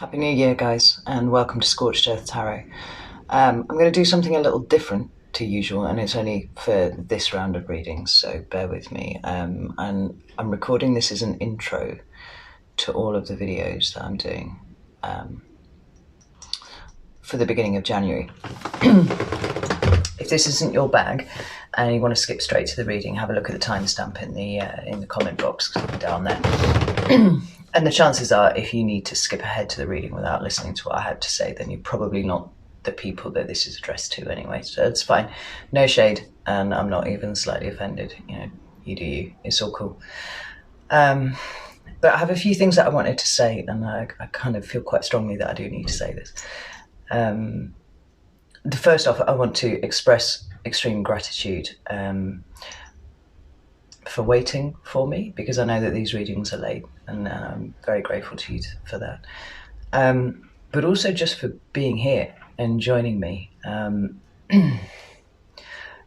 Happy New Year, guys, and welcome to Scorched Earth Tarot. I'm going to do something a little different to usual, and it's only for this round of readings, so bear with me. And I'm recording this as an intro to all of the videos that I'm doing for the beginning of January. If this isn't your bag and you want to skip straight to the reading, have a look at the timestamp in the comment box down there. And the chances are, if you need to skip ahead to the reading without listening to what I had to say, then you're probably not the people that this is addressed to anyway, so it's fine. No shade, and I'm not even slightly offended. You know, you do you. It's all cool. But I have a few things that I wanted to say, and I kind of feel quite strongly that I do need to say this. The first off, I want to express extreme gratitude for waiting for me, because I know that these readings are late, and I'm very grateful to you for that. But also just for being here and joining me. The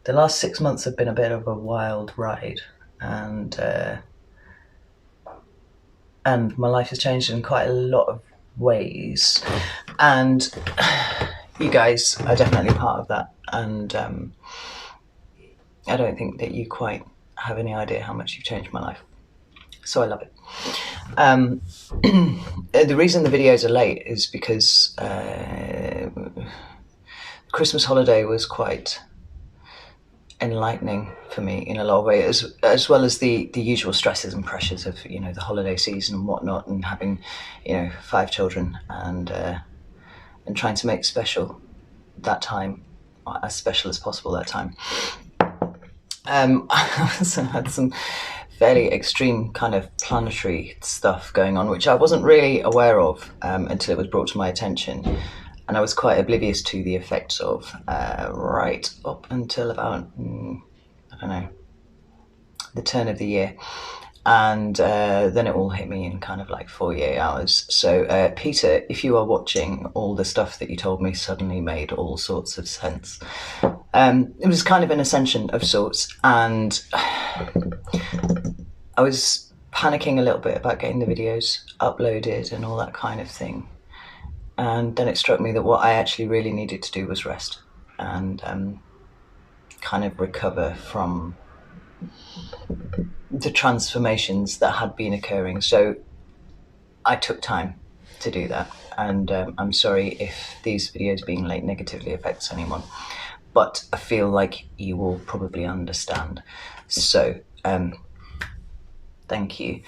last 6 months have been a bit of a wild ride, and my life has changed in quite a lot of ways, and you guys are definitely part of that, and I don't think that you quite have any idea how much you've changed my life, so I love it. The reason the videos are late is because Christmas holiday was quite enlightening for me in a lot of ways, as well as the usual stresses and pressures of, you know, the holiday season and whatnot, and having, you know, 5 children, and trying to make special that time, as special as possible that time. I also had some fairly extreme kind of planetary stuff going on, which I wasn't really aware of until it was brought to my attention, and I was quite oblivious to the effects of right up until about, I don't know, the turn of the year. And then it all hit me in kind of like 48 hours. So Peter, if you are watching, all the stuff that you told me suddenly made all sorts of sense. It was kind of an ascension of sorts, and I was panicking a little bit about getting the videos uploaded and all that kind of thing. And then it struck me that what I actually really needed to do was rest and kind of recover from the transformations that had been occurring. So I took time to do that, and I'm sorry if these videos being late negatively affects anyone, but I feel like you will probably understand. So thank you.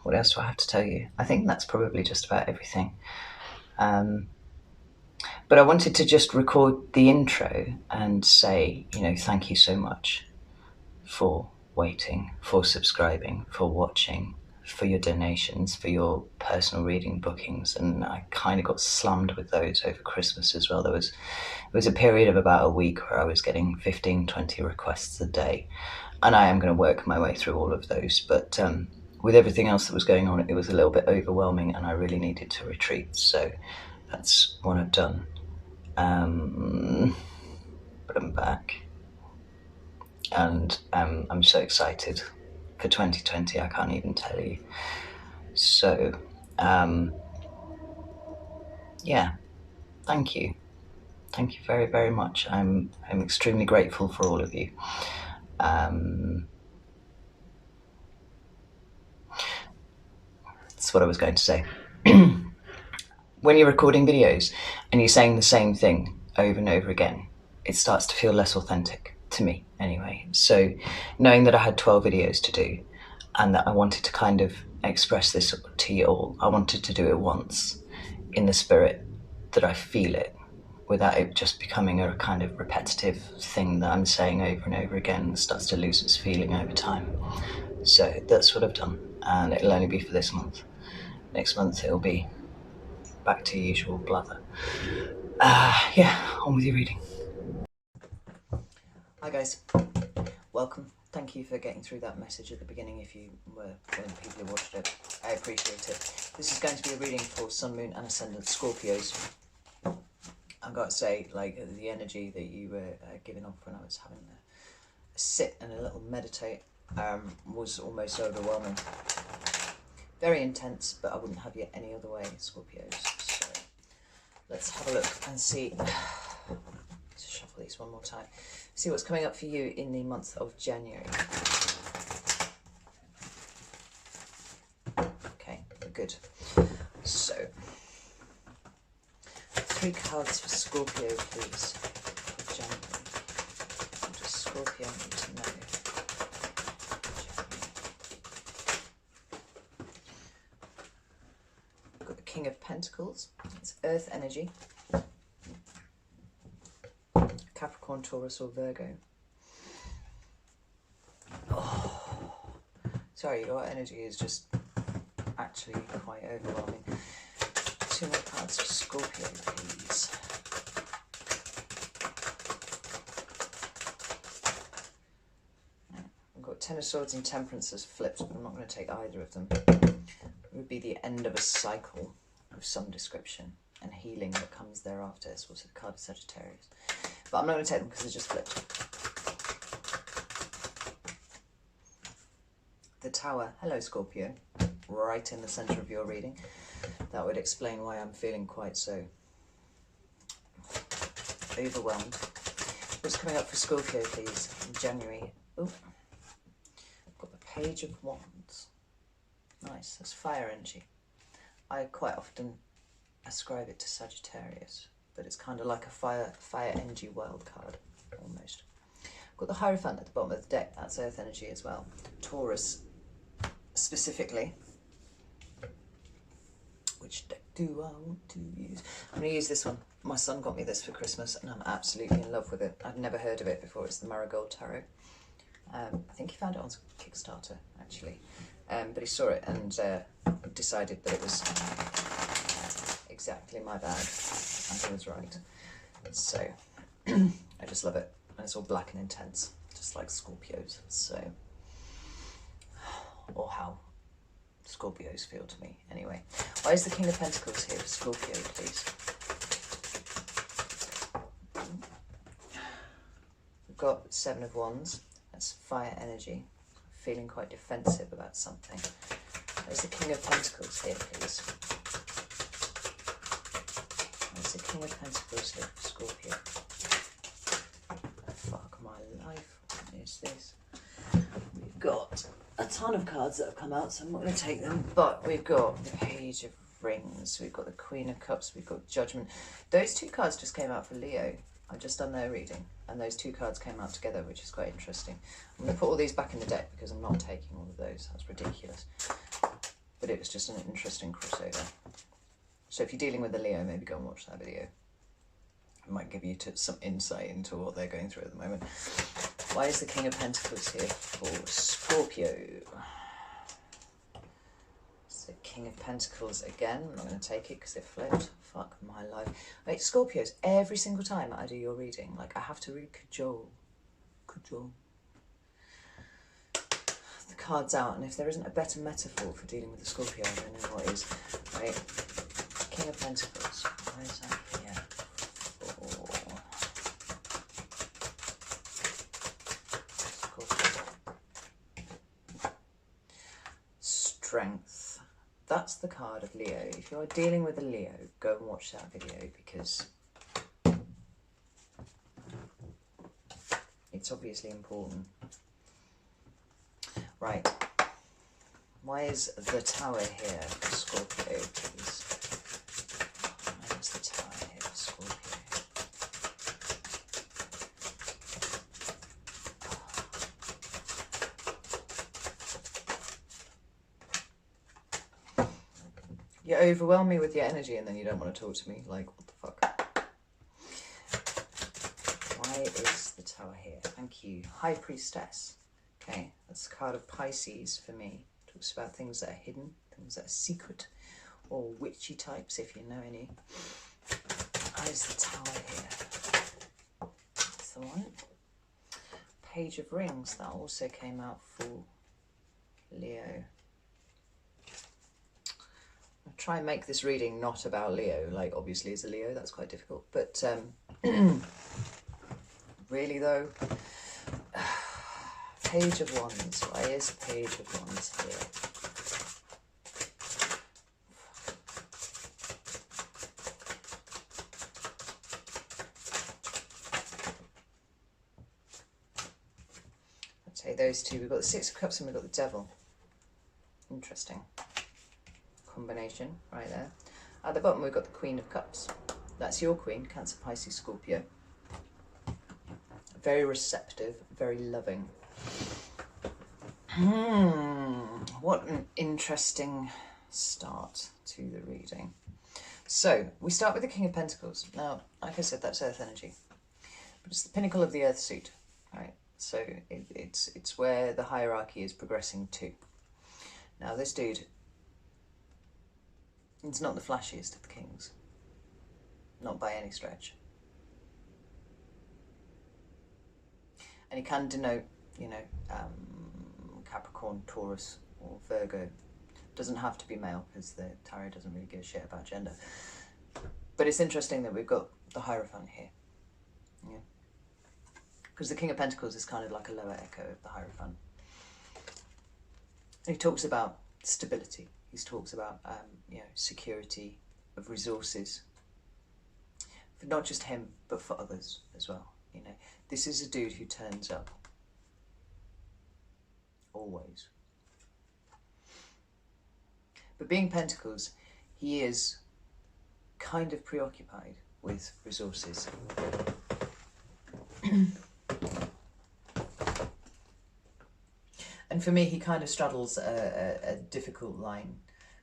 What else do I have to tell you? I think that's probably just about everything. But I wanted to just record the intro and say, you know, thank you so much for waiting, for subscribing, for watching, for your donations, for your personal reading bookings. And I kind of got slammed with those over Christmas as well. It was a period of about a week where I was getting 15, 20 requests a day, and I am going to work my way through all of those. But with everything else that was going on, it was a little bit overwhelming, and I really needed to retreat. So that's what I've done. But I'm back, and I'm so excited for 2020, I can't even tell you. So yeah, thank you very, very much. I'm extremely grateful for all of you. That's what I was going to say. When you're recording videos and you're saying the same thing over and over again, it starts to feel less authentic, to me anyway. So knowing that I had 12 videos to do, and that I wanted to kind of express this to you all, I wanted to do it once in the spirit that I feel it, without it just becoming a kind of repetitive thing that I'm saying over and over again and starts to lose its feeling over time. So that's what I've done, and it'll only be for this month. Next month it'll be back to usual blather. Yeah, on with your reading. Hi guys, welcome. Thank you for getting through that message at the beginning if you were one of the people who watched it. I appreciate it. This is going to be a reading for Sun, Moon and Ascendant Scorpios. I've got to say, like, the energy that you were giving off when I was having a sit and a little meditate was almost overwhelming. Very intense, but I wouldn't have you any other way, Scorpios. So let's have a look and see. Let's shuffle these one more time. See what's coming up for you in the month of January. Okay, good. So, 3 cards for Scorpio, please, for January. What does Scorpio need to know? We've got the King of Pentacles. It's Earth energy. Capricorn, Taurus or Virgo. Oh, sorry, your energy is just actually quite overwhelming. 2 more cards for Scorpio, please. I've got 10 of Swords and Temperance as flipped, but I'm not going to take either of them. It would be the end of a cycle of some description and healing that comes thereafter. It's also the card of Sagittarius. But I'm not going to take them because they're just flipped. The Tower. Hello, Scorpio. Right in the centre of your reading. That would explain why I'm feeling quite so overwhelmed. What's coming up for Scorpio, please, in January? Oh, I've got the Page of Wands. Nice, that's fire energy. I quite often ascribe it to Sagittarius, but it's kind of like a fire energy wild card, almost. I've got the Hierophant at the bottom of the deck. That's earth energy as well. Taurus, specifically. Which deck do I want to use? I'm going to use this one. My son got me this for Christmas, and I'm absolutely in love with it. I'd never heard of it before. It's the Marigold Tarot. I think he found it on Kickstarter, actually. But he saw it and decided that it was exactly my bag, and he was right. So I just love it, and it's all black and intense, just like Scorpios. So, or how Scorpios feel to me, anyway. Why is the King of Pentacles here for Scorpio, please? We've got 7 of Wands. That's fire energy. Feeling quite defensive about something. Where's the King of Pentacles here, please? Where's the King of Pentacles here for Scorpio? Fuck my life. What is this? We've got a ton of cards that have come out, so I'm not going to take them. But we've got the Page of Rings. We've got the Queen of Cups. We've got Judgment. Those 2 cards just came out for Leo. I've just done their reading, and those 2 cards came out together, which is quite interesting. I'm going to put all these back in the deck because I'm not taking all of those. That's ridiculous. But it was just an interesting crossover. So if you're dealing with a Leo, maybe go and watch that video. It might give you some insight into what they're going through at the moment. Why is the King of Pentacles here for Scorpio? It's the King of Pentacles again. I'm not going to take it because they're flipped. Fuck my life. Wait, Scorpios, every single time I do your reading, like, I have to read cajole the cards out, and if there isn't a better metaphor for dealing with the Scorpio, I don't know what is. Right, King of Pentacles. Why is that here? Scorpio. Strength. That's the card of Leo. If you're dealing with a Leo, go and watch that video because it's obviously important. Right. Why is the Tower here for Scorpio, please? Why is the Tower here for Scorpio? You overwhelm me with your energy and then you don't want to talk to me. Like, what the fuck? Why is the Tower here? Thank you. High Priestess. Okay, that's a card of Pisces for me. Talks about things that are hidden, things that are secret, or witchy types, if you know any. Why is the Tower here? That's the one. Page of Rings. That also came out for Leo. I'll try and make this reading not about Leo. Like, obviously as a Leo, that's quite difficult. But really though, Page of Wands. Why is Page of Wands here? Take those two. We've got the Six of Cups and we've got the Devil. Interesting combination right there. At the bottom we've got the Queen of Cups. That's your Queen, Cancer, Pisces, Scorpio. Very receptive, very loving. What an interesting start to the reading. So we start with the King of Pentacles. Now, like I said, that's Earth energy, but it's the pinnacle of the Earth suit, right? So it's where the hierarchy is progressing to. Now, this dude, it's not the flashiest of the kings, not by any stretch, and he can denote, you know, Capricorn, Taurus, or Virgo. Doesn't have to be male because the tarot doesn't really give a shit about gender. But it's interesting that we've got the Hierophant here. Yeah. Because the King of Pentacles is kind of like a lower echo of the Hierophant. And he talks about stability. He talks about you know, security of resources. For not just him, but for others as well. You know, this is a dude who turns up. Always. But being Pentacles, he is kind of preoccupied with resources. And for me, he kind of straddles a difficult line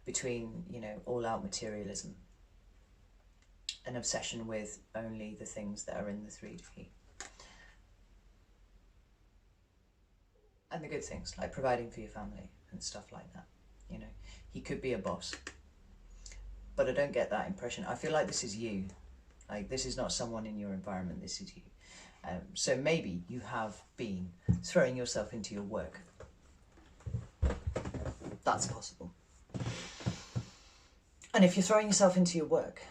between, you know, all-out materialism, an obsession with only the things that are in the 3D, and the good things, like providing for your family and stuff like that. You know, he could be a boss, but I don't get that impression. I feel like this is you. Like, this is not someone in your environment, this is you. So maybe you have been throwing yourself into your work. That's possible. And if you're throwing yourself into your work,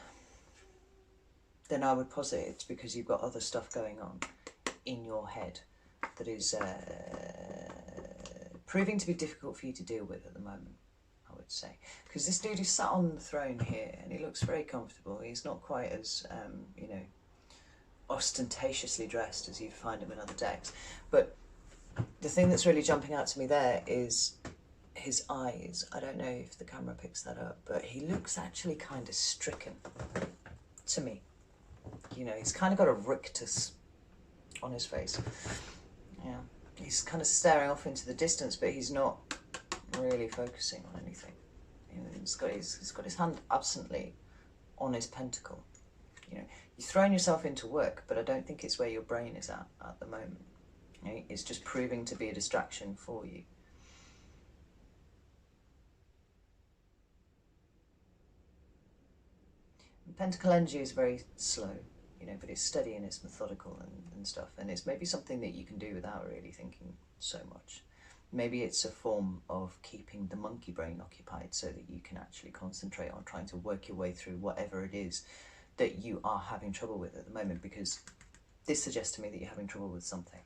then I would posit it's because you've got other stuff going on in your head that is proving to be difficult for you to deal with at the moment, I would say. Because this dude is sat on the throne here and he looks very comfortable. He's not quite as, you know, ostentatiously dressed as you'd find him in other decks. But the thing that's really jumping out to me there is his eyes. I don't know if the camera picks that up, but he looks actually kind of stricken to me. You know, he's kind of got a rictus on his face. Yeah, he's kind of staring off into the distance, but he's not really focusing on anything. You know, he's got his hand absently on his pentacle. You know, you're throwing yourself into work, but I don't think it's where your brain is at the moment. You know, it's just proving to be a distraction for you. And pentacle energy is very slow, you know, but it's steady and it's methodical and stuff. And it's maybe something that you can do without really thinking so much. Maybe it's a form of keeping the monkey brain occupied so that you can actually concentrate on trying to work your way through whatever it is that you are having trouble with at the moment, because this suggests to me that you're having trouble with something.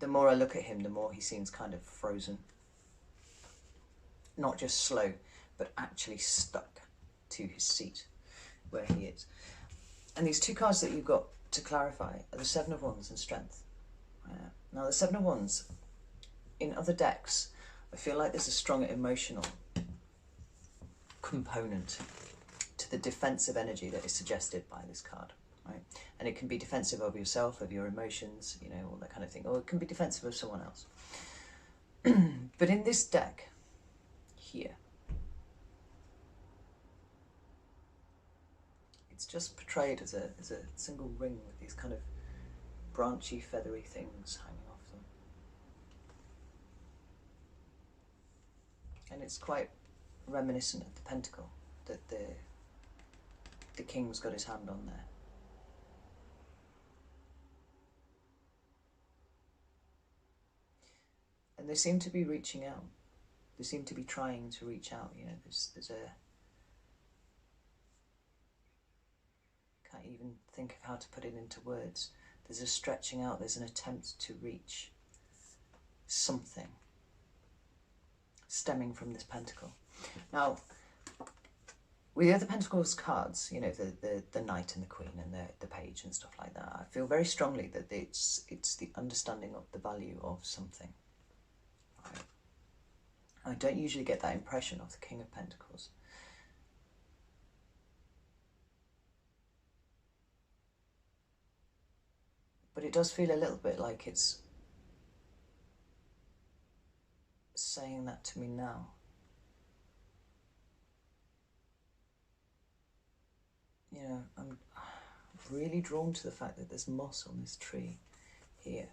The more I look at him, the more he seems kind of frozen. Not just slow, but actually stuck to his seat where he is. And these two cards that you've got to clarify are the Seven of Wands and Strength. Now the Seven of Wands, in other decks, I feel like there's a strong emotional component to the defensive energy that is suggested by this card, right? And it can be defensive of yourself, of your emotions, you know, all that kind of thing, or it can be defensive of someone else. But in this deck here, it's just portrayed as a single ring with these kind of branchy, feathery things hanging off them. And it's quite reminiscent of the pentacle that the king's got his hand on there. And they seem to be reaching out. They seem to be trying to reach out. You know, there's a... can't even think of how to put it into words. There's a stretching out. There's an attempt to reach something stemming from this pentacle. Now, With the other Pentacles cards, you know, the Knight and the Queen and the Page and stuff like that, I feel very strongly that it's the understanding of the value of something. Right? I don't usually get that impression of the King of Pentacles. But it does feel a little bit like it's saying that to me now. You know, I'm really drawn to the fact that there's moss on this tree here,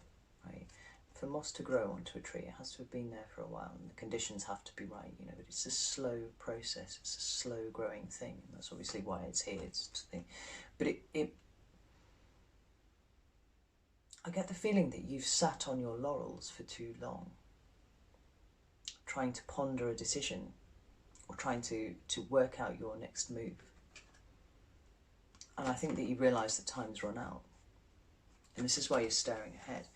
right? For moss to grow onto a tree, it has to have been there for a while, and the conditions have to be right, you know, but it's a slow process, it's a slow growing thing, and that's obviously why it's here, it's the thing. But I get the feeling that you've sat on your laurels for too long, trying to ponder a decision, or trying to work out your next move. And I think that you realise that time's run out. And this is why you're staring ahead.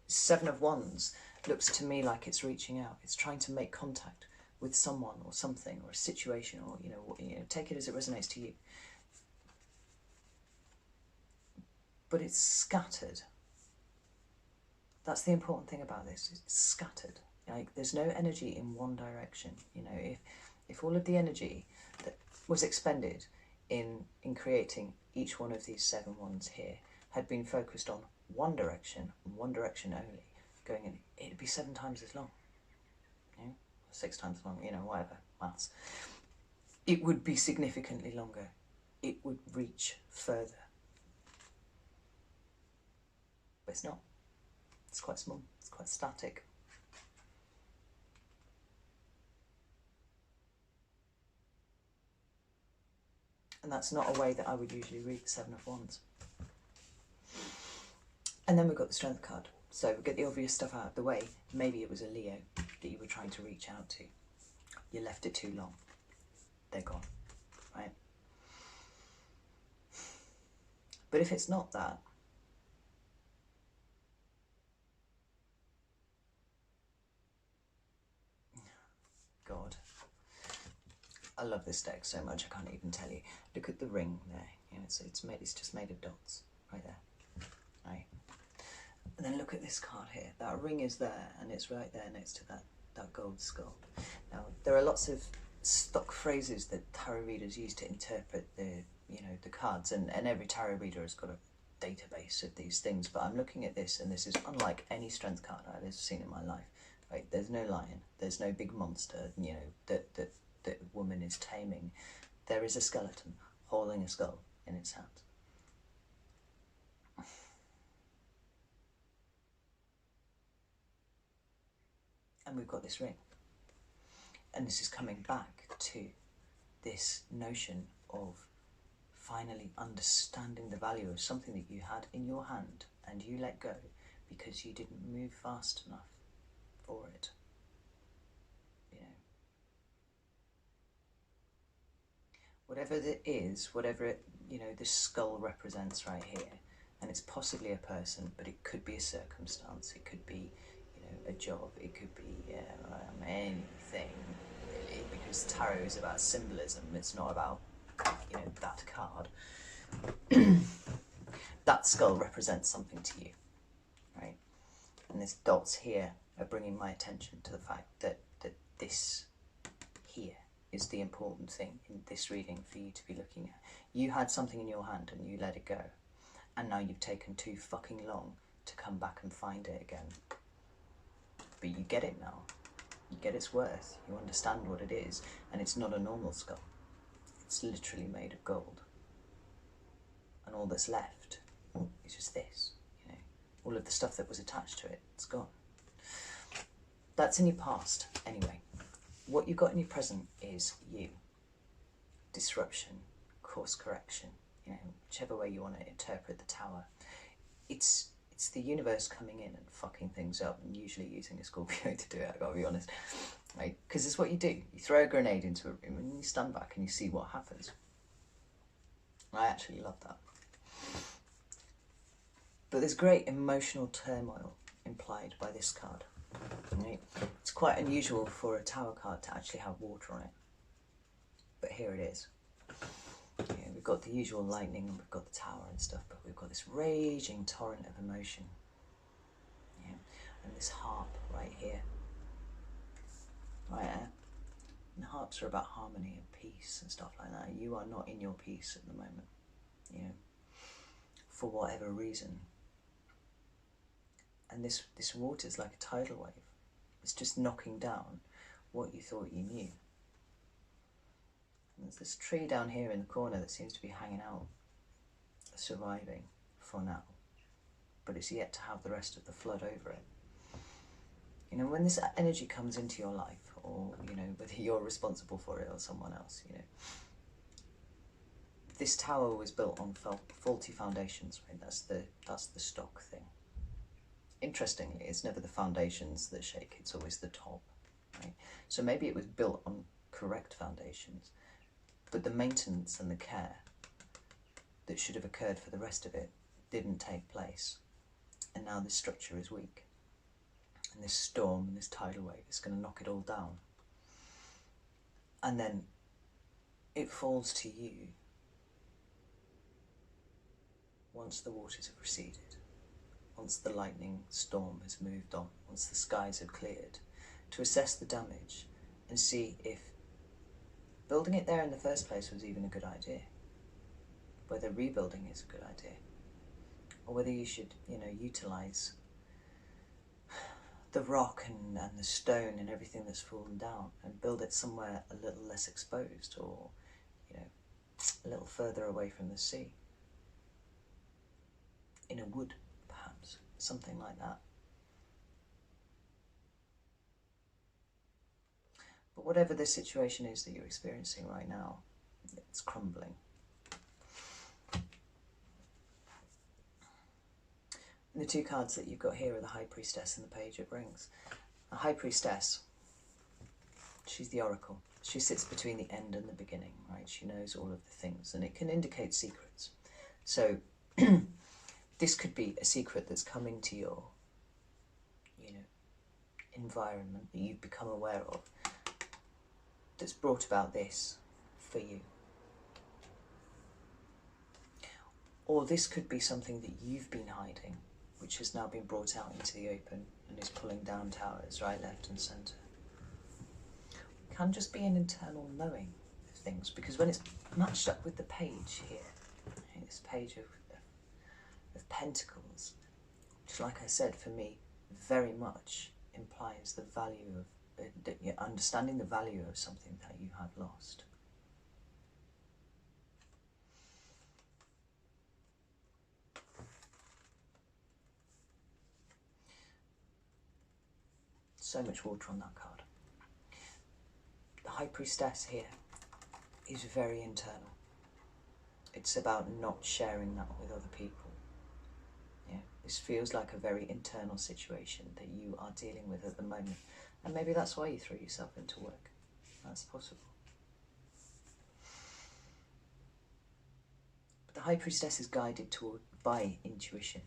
Seven of Wands looks to me like it's reaching out. It's trying to make contact with someone or something or a situation, or, you know, take it as it resonates to you. But it's scattered. That's the important thing about this. It's scattered. Like, there's no energy in one direction. You know, if all of the energy that was expended in creating each one of these 7 wands here had been focused on one direction and one direction only, going in, it'd be 7 times as long, you know, 6 times as long, you know, whatever, maths. It would be significantly longer. It would reach further. But it's not. It's quite small. It's quite static. And that's not a way that I would usually read the 7 of Wands. And then we've got the Strength card. So we get the obvious stuff out of the way. Maybe it was a Leo that you were trying to reach out to. You left it too long. They're gone, right? But if it's not that, God, I love this deck so much I can't even tell you. Look at the ring there. You know, it's just made of dots right there, right? And then look at this card here. That ring is there, and it's right there next to that gold skull. Now, there are lots of stock phrases that tarot readers use to interpret the cards, and every tarot reader has got a database of these things. But I'm looking at this, and this is unlike any Strength card I've ever seen in my life. Right? There's no lion. There's no big monster, you know, that woman is taming. There is a skeleton holding a skull in its hand. And we've got this ring. And this is coming back to this notion of finally understanding the value of something that you had in your hand and you let go because you didn't move fast enough for it. You know, whatever it is, whatever it, you know, this skull represents right here, and it's possibly a person, but it could be a circumstance, it could be, you know, a job, it could be anything really, because tarot is about symbolism, it's not about, you know, that card. That skull represents something to you, right? And these dots here are bringing my attention to the fact that this here is the important thing in this reading for you to be looking at. You had something in your hand and you let it go, and now you've taken too fucking long to come back and find it again. But you get it now. You get its worth. You understand what it is, and it's not a normal skull. It's literally made of gold. And all that's left is just this, you know. All of the stuff that was attached to it, it's gone. That's in your past, anyway. What you've got in your present is you. Disruption, course correction, you know, whichever way you want to interpret the tower. It's the universe coming in and fucking things up, and usually using a Scorpio to do it, I've got to be honest. Right? Because it's what you do. You throw a grenade into a room and you stand back and you see what happens. I actually love that. But there's great emotional turmoil implied by this card. Right? It's quite unusual for a Tower card to actually have water on it, but here it is. Yeah, we've got the usual lightning and we've got the Tower and stuff, but we've got this raging torrent of emotion. Yeah, and this harp right here, right there. And harps are about harmony and peace and stuff like that. You are not in your peace at the moment, you know, for whatever reason. And this water is like a tidal wave. It's just knocking down what you thought you knew. And there's this tree down here in the corner that seems to be hanging out, surviving for now, but it's yet to have the rest of the flood over it. You know, when this energy comes into your life, or, you know, whether you're responsible for it or someone else, you know, this tower was built on faulty foundations, right? That's the stock thing. Interestingly, it's never the foundations that shake, it's always the top, right? So maybe it was built on correct foundations, but the maintenance and the care that should have occurred for the rest of it didn't take place. And now this structure is weak. And this storm and this tidal wave is going to knock it all down. And then it falls to you once the waters have receded, once the lightning storm has moved on, once the skies have cleared, to assess the damage and see if building it there in the first place was even a good idea, whether rebuilding is a good idea, or whether you should, you know, utilize the rock and the stone and everything that's fallen down and build it somewhere a little less exposed, or, you know, a little further away from the sea, in a wood perhaps, something like that. But whatever the situation is that you're experiencing right now, it's crumbling. And the two cards that you've got here are the High Priestess and the Page of Rings. The High Priestess, she's the oracle. She sits between the end and the beginning, right? She knows all of the things, and it can indicate secrets. So this could be a secret that's come into your, you know, environment that you've become aware of, that's brought about this for you. Or this could be something that you've been hiding, which has now been brought out into the open and is pulling down towers right, left and centre. It can just be an internal knowing of things, because when it's matched up with the page here, this page of Pentacles, which, like I said, for me, very much implies the value of understanding the value of something that you have lost. So much water on that card. The High Priestess here is very internal. It's about not sharing that with other people. Yeah, this feels like a very internal situation that you are dealing with at the moment. And maybe that's why you threw yourself into work. That's possible. But the High Priestess is guided by intuition.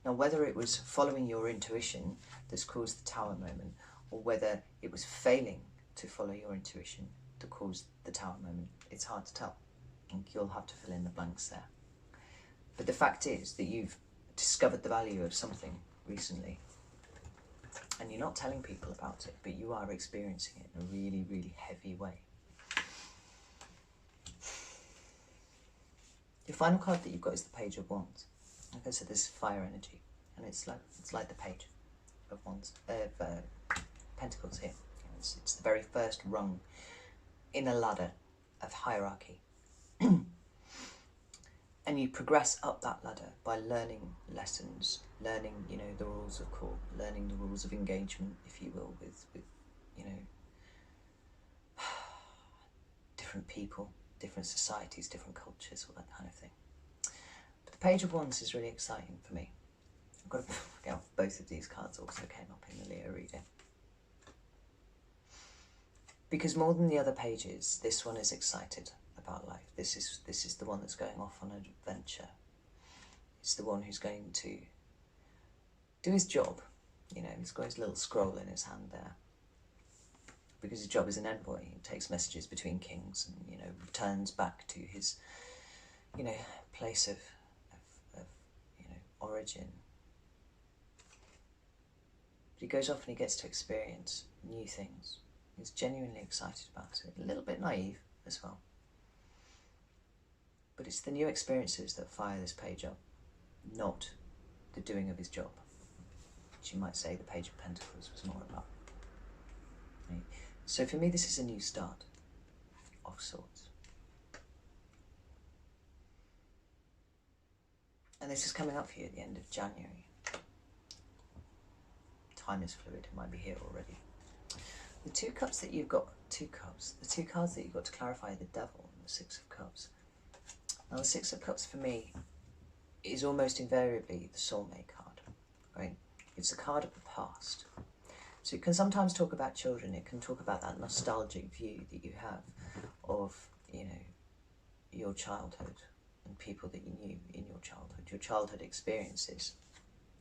Now, whether it was following your intuition that's caused the Tower moment, or whether it was failing to follow your intuition that caused the Tower moment, it's hard to tell. And you'll have to fill in the blanks there. But the fact is that you've discovered the value of something recently, and you're not telling people about it, but you are experiencing it in a really, really heavy way. The final card that you've got is the Page of Wands. Like I said, this is fire energy, and it's like the Page of Wands, Pentacles here. It's the very first rung in a ladder of hierarchy. And you progress up that ladder by learning lessons, learning, you know, the rules of court, learning the rules of engagement, if you will, with you know, different people, different societies, different cultures, all that kind of thing. But the Page of Wands is really exciting for me. I've got to get off both of these cards also came up in the Leo reading. Because more than the other pages, this one is excited about life. This is the one that's going off on an adventure. It's the one who's going to do his job You know, he's got his little scroll in his hand there. Because his job is an envoy, he takes messages between kings and, you know, returns back to his, you know, place of you know, origin. But he goes off and he gets to experience new things. He's genuinely excited about it, a little bit naive as well. But it's the new experiences that fire this page up, not the doing of his job, which you might say the Page of Pentacles was more about. Right? So for me, this is a new start of sorts. And this is coming up for you at the end of January. Time is fluid, it might be here already. The two cups that you've got, the two cards that you've got to clarify are the Devil and the Six of Cups. Now the Six of Cups for me is almost invariably the soulmate card, right? It's a card of the past. So it can sometimes talk about children, it can talk about that nostalgic view that you have of, you know, your childhood and people that you knew in your childhood experiences,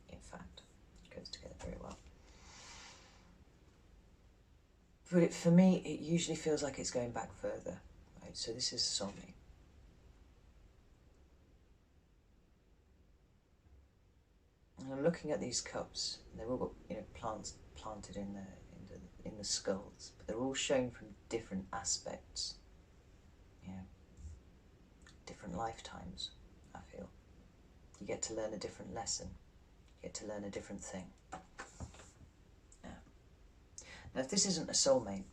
in fact. It goes together very well. But for me, it usually feels like it's going back further, right? So this is soulmate. And I'm looking at these cups, and they've all got, you know, plants planted in the skulls, but they're all shown from different aspects, you know, different lifetimes, I feel. You get to learn a different lesson, you get to learn a different thing. Yeah. Now if this isn't a soulmate,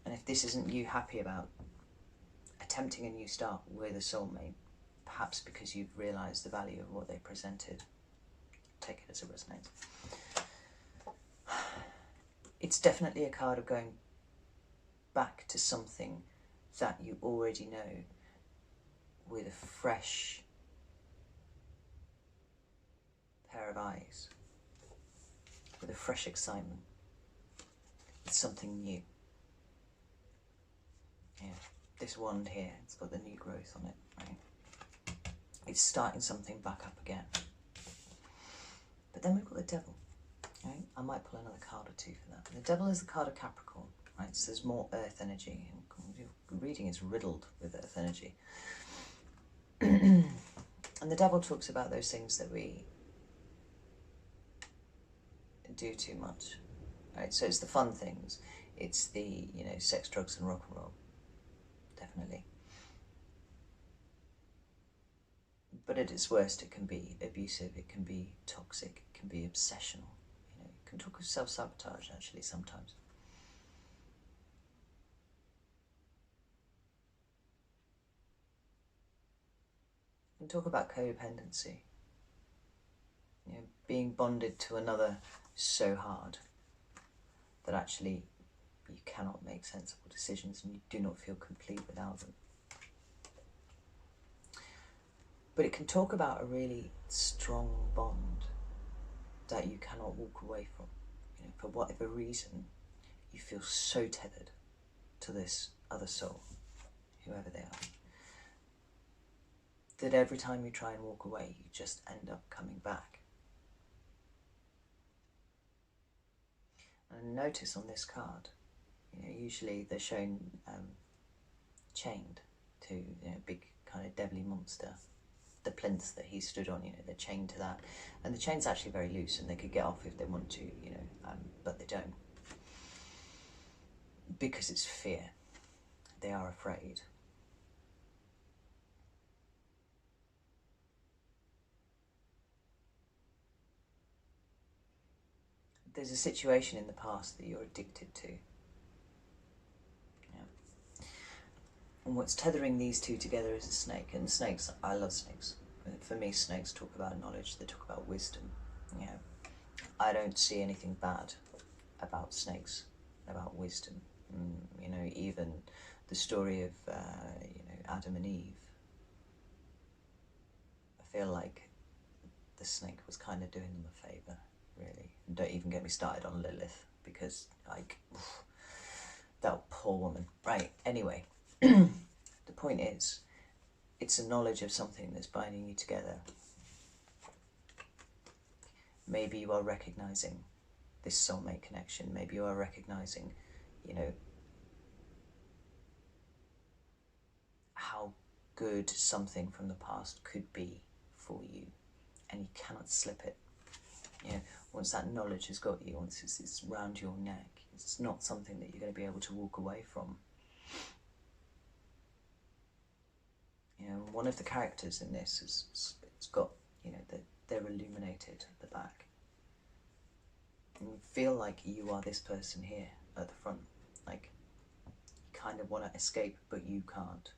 and if this isn't you happy about attempting a new start with a soulmate, perhaps because you've realised the value of what they presented, take it as it resonates. It's definitely a card of going back to something that you already know with a fresh pair of eyes, with a fresh excitement. It's something new. Yeah, this wand here, it's got the new growth on it, right? It's starting something back up again. But then we've got the Devil, right? I might pull another card or two for that. The Devil is the card of Capricorn, right? So there's more earth energy. Your reading is riddled with earth energy. And the Devil talks about those things that we do too much, right? So it's the fun things. It's the, you know, sex, drugs and rock and roll, definitely. But at its worst, it can be abusive, it can be toxic, it can be obsessional. You know, it can talk of self-sabotage, actually, sometimes. It can talk about codependency. You know, being bonded to another so hard that actually you cannot make sensible decisions and you do not feel complete without them. But it can talk about a really strong bond that you cannot walk away from. You know, for whatever reason, you feel so tethered to this other soul, whoever they are, that every time you try and walk away, you just end up coming back. And notice on this card, you know, usually they're shown chained to, you know, a big kind of deadly monster. The plinth that he stood on, you know, they're chained to that. And the chain's actually very loose and they could get off if they want to, you know, but they don't. Because it's fear. They are afraid. There's a situation in the past that you're addicted to. Yeah. And what's tethering these two together is a snake. And snakes, I love snakes. For me, snakes talk about knowledge, they talk about wisdom. You know, I don't see anything bad about snakes, about wisdom. You know, even the story of, you know, Adam and Eve. I feel like the snake was kind of doing them a favour, really. And don't even get me started on Lilith, because, like, that poor woman. Right, anyway, the point is, it's a knowledge of something that's binding you together. maybe you are recognizing this soulmate connection. Maybe you are recognizing, you know, how good something from the past could be for you, and you cannot slip it. You know, once that knowledge has got you, once it's round your neck, it's not something that you're going to be able to walk away from. You know, one of the characters in this it's got, you know, they're illuminated at the back. And you feel like you are this person here at the front. Like, you kind of want to escape, but you can't.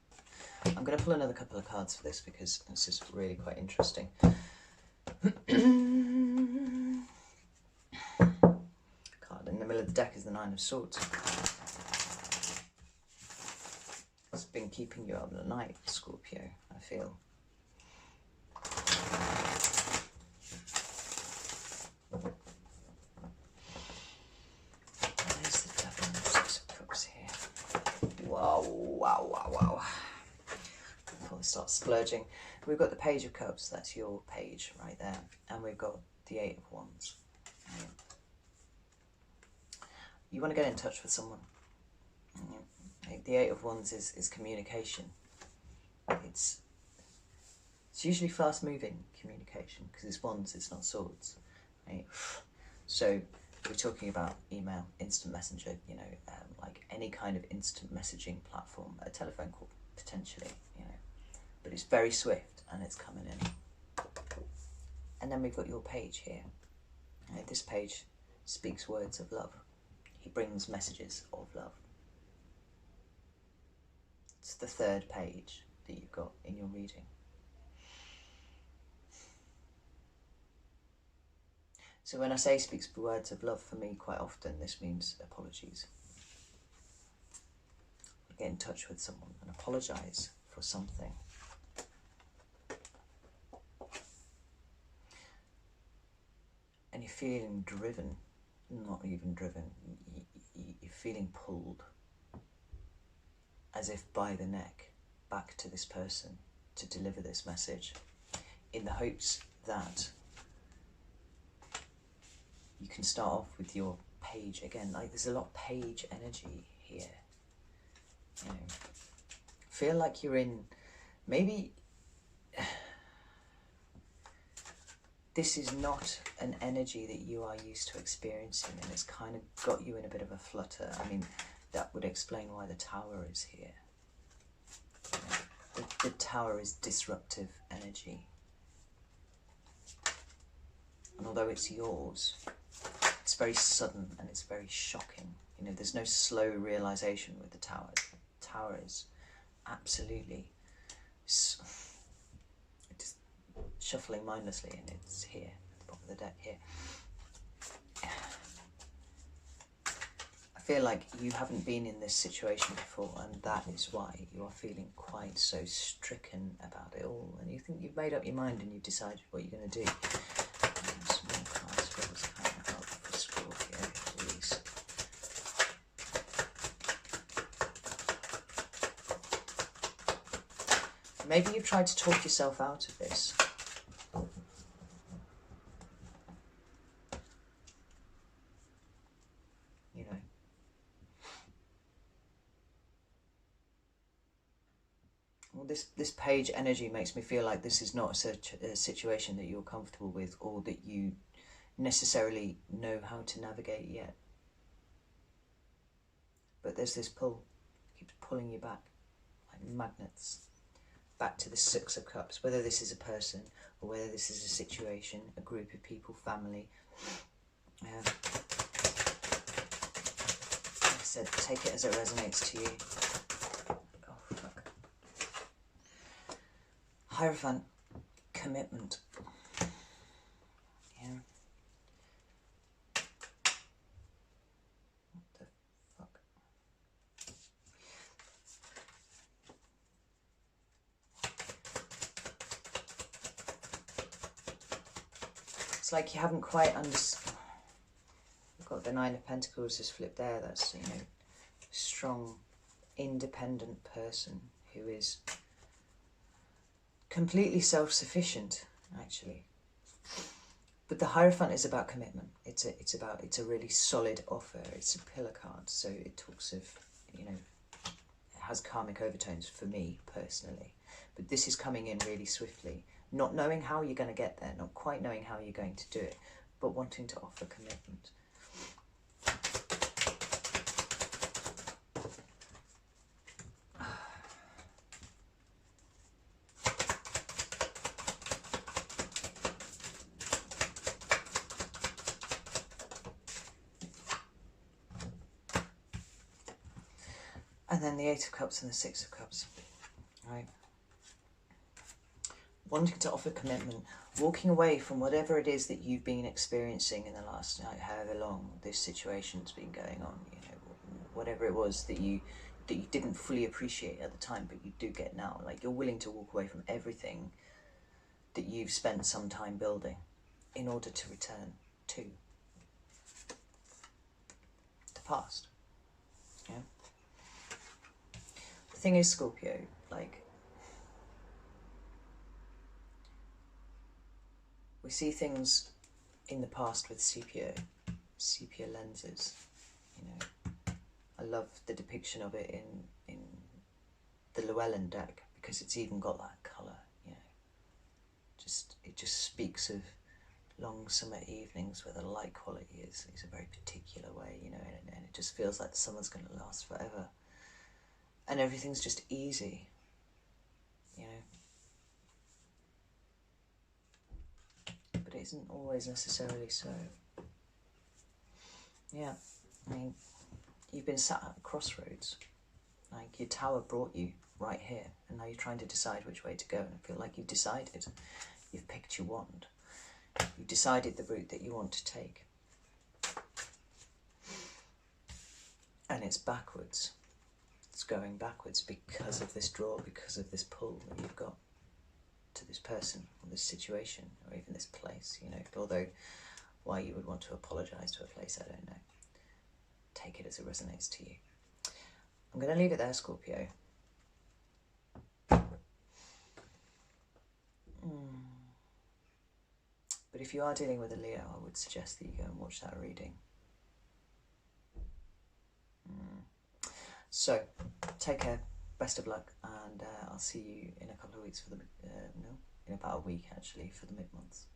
I'm going to pull another couple of cards for this because this is really quite interesting. Card in the middle of the deck is the Nine of Swords. It's been keeping you up at night, Scorpio, I feel. There's the Devil and the Six of Cups here. Wow, wow, wow, wow. Before I start splurging, we've got the Page of Cups, that's your page right there, and we've got the Eight of Wands. You want to get in touch with someone. The Eight of Wands is communication. It's usually fast-moving communication because it's wands, it's not swords. Right? So we're talking about email, instant messenger, you know, like any kind of instant messaging platform, a telephone call potentially, you know, but it's very swift and it's coming in. And then we've got your page here. Right? This page speaks words of love. He brings messages of love. It's the third page that you've got in your reading. So when I say speaks words of love, for me quite often this means apologies. Get in touch with someone and apologise for something. And you're feeling driven, not even driven, you're feeling pulled, as if by the neck, back to this person to deliver this message, in the hopes that you can start off with your page again. Like, there's a lot of page energy here. You know, feel like you're in, maybe this is not an energy that you are used to experiencing, and it's kind of got you in a bit of a flutter. I mean, that would explain why the Tower is here. You know, the Tower is disruptive energy. And although it's yours, it's very sudden and it's very shocking. You know, there's no slow realization with the Tower. The Tower is absolutely just shuffling mindlessly, and it's here at the bottom of the deck here. I feel like you haven't been in this situation before, and that is why you are feeling quite so stricken about it all, and you think you've made up your mind and you've decided what you're going to do. Some more cards for what's coming up for Scorpio, please. Maybe you've tried to talk yourself out of this. You know. Well, this page energy makes me feel like this is not a situation that you're comfortable with, or that you necessarily know how to navigate yet. But there's this pull, it keeps pulling you back, like magnets, back to the Six of Cups, whether this is a person, or whether this is a situation, a group of people, family. Like I said, take it as it resonates to you. Oh, fuck. Hierophant, commitment. Yeah. What the fuck? It's like you haven't quite understood. You've got the Nine of Pentacles just flipped there. That's, you know, strong, independent person who is completely self-sufficient, actually. But the Hierophant is about commitment. It's a really solid offer. It's a pillar card, so it talks of, you know, it has karmic overtones for me personally. But this is coming in really swiftly, not knowing how you're going to get there, not quite knowing how you're going to do it, but wanting to offer commitment. And then the Eight of Cups and the Six of Cups, right? Wanting to offer commitment, walking away from whatever it is that you've been experiencing in the last, however long this situation's been going on, you know, whatever it was that you didn't fully appreciate at the time, but you do get now. Like, you're willing to walk away from everything that you've spent some time building in order to return to the past. Yeah. The thing is, Scorpio, like, we see things in the past with sepia lenses, you know. I love the depiction of it in the Llewellyn deck, because it's even got that colour, you know. It just speaks of long summer evenings where the light quality is a very particular way, you know, and it just feels like the summer's going to last forever. And everything's just easy, you know. But it isn't always necessarily so. Yeah, I mean, you've been sat at a crossroads. Like, your tower brought you right here, and now you're trying to decide which way to go, and I feel like you've decided. You've picked your wand. You've decided the route that you want to take. And it's backwards. It's going backwards because of this draw, because of this pull that you've got to this person, or this situation, or even this place, you know. Although, why you would want to apologise to a place, I don't know. Take it as it resonates to you. I'm going to leave it there, Scorpio. But if you are dealing with a Leo, I would suggest that you go and watch that reading. So, take care, best of luck, and I'll see you in a couple of weeks for the, no, in about a week actually, for the mid-months.